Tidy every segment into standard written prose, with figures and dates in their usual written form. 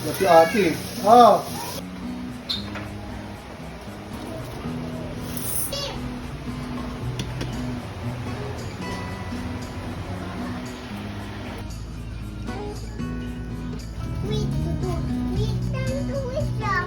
Si ate. Ah. Wait, wait lang.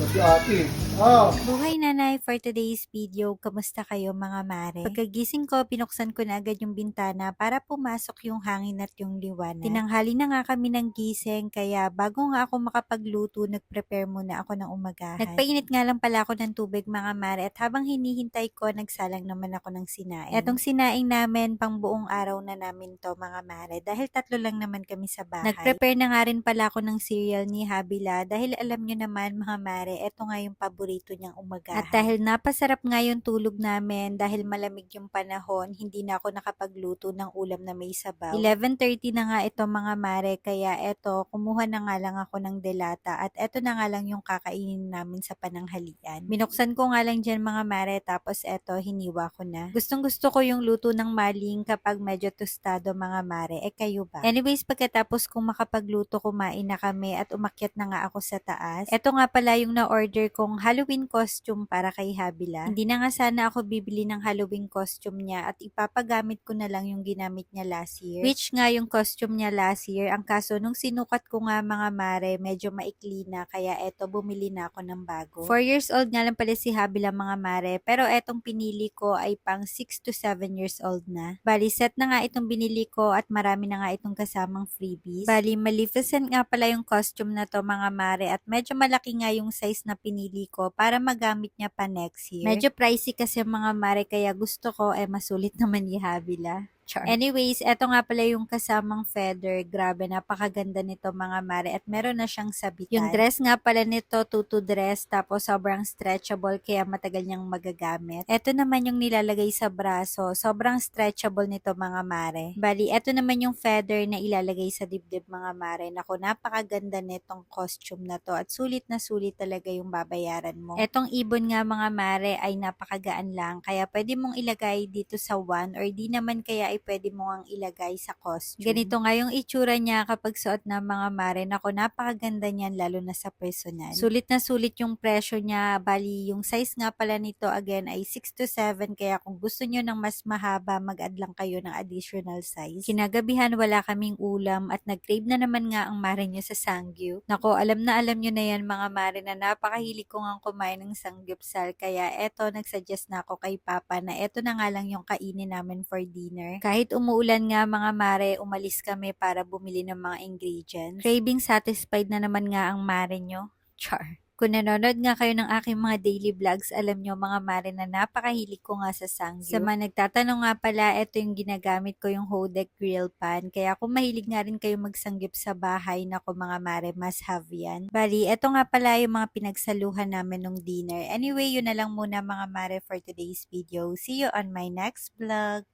Si ate. Ah. Buhay nanay, for today's video, kamusta kayo mga mare? Pagkagising ko, binuksan ko na agad yung bintana para pumasok yung hangin at yung liwanag. Tinanghali na nga kami ng gising, kaya bago nga ako makapagluto, nag-prepare muna ako ng umagahan. Nagpainit nga lang pala ako ng tubig mga mare, at habang hinihintay ko, nagsalang naman ako ng sinaing. Etong sinaing namin, pang buong araw na namin to mga mare, dahil 3 lang naman kami sa bahay. Nag-prepare na nga rin pala ako ng cereal ni Habila, dahil alam nyo naman mga mare, eto nga yung paborito niyang umagahan. At dahil napasarap nga yung tulog namin, dahil malamig yung panahon, hindi na ako nakapagluto ng ulam na may sabaw. 11:30 na nga ito mga mare, kaya eto, kumuha na nga lang ako ng delata, at eto na nga lang yung kakainin namin sa pananghalian. Binuksan ko nga lang dyan mga mare, tapos eto, hiniwa ko na. Gustong gusto ko yung luto ng maling kapag medyo tostado mga mare, kayo ba? Anyways, pagkatapos kong makapagluto, kumain na kami at umakyat na nga ako sa taas. Eto nga pala yung na-order kong Halloween costume para kay Habila. Hindi na nga sana ako bibili ng Halloween costume niya at ipapagamit ko na lang yung ginamit niya last year. Which nga yung costume niya last year. Ang kaso nung sinukat ko nga mga mare, medyo maikli na, kaya eto bumili na ako ng bago. 4 years old nga lang pala si Habila mga mare, pero etong pinili ko ay pang 6 to 7 years old na. Bali set na nga itong binili ko at marami na nga itong kasamang freebies. Bali Maleficent nga pala yung costume na to mga mare, at medyo malaki nga yung size na pinili ko para magamit niya pa next year. Medyo pricey kasi mga mare, kaya gusto ko masulit naman ni Habila. Char. Anyways, eto nga pala yung kasamang feather. Grabe, napakaganda nito mga mare, at meron na siyang sabitan. Yung dress nga pala nito, tutu dress, tapos sobrang stretchable kaya matagal niyang magagamit. Eto naman yung nilalagay sa braso, sobrang stretchable nito mga mare. Bali, eto naman yung feather na ilalagay sa dibdib mga mare. Naku, napakaganda nitong costume na to, at sulit na sulit talaga yung babayaran mo. Etong ibon nga mga mare ay napakagaan lang, kaya pwede mong ilagay dito sa one, or di naman kaya ay pwede mo ang ilagay sa costume. Ganito nga yung itsura niya kapag suot na mga mare. Nako, napakaganda niyan lalo na sa personal. Sulit na sulit yung presyo niya. Bali, yung size nga pala nito again ay 6 to 7, kaya kung gusto nyo ng mas mahaba, mag-add lang kayo ng additional size. Kinagabihan wala kaming ulam at nag-crave na naman nga ang mare nyo sa sangyup. Nako, alam nyo na yan mga mare na napakahilig ko nga kumain ng sangyupsal, kaya eto, nagsuggest na ako kay Papa na eto na nga lang yung kainin namin for dinner. Kahit umuulan nga mga mare, umalis kami para bumili ng mga ingredients. Craving satisfied na naman nga ang mare nyo. Char. Kung nanonood nga kayo ng aking mga daily vlogs, alam nyo mga mare na napakahilig ko nga sa sangyup. Sa mga nagtatanong nga pala, ito yung ginagamit ko, yung Hodek grill pan. Kaya kung mahilig nga rin kayo magsangyup sa bahay, nako mga mare, must have yan. Bali, ito nga pala yung mga pinagsaluhan namin nung dinner. Anyway, yun na lang muna mga mare for today's video. See you on my next vlog.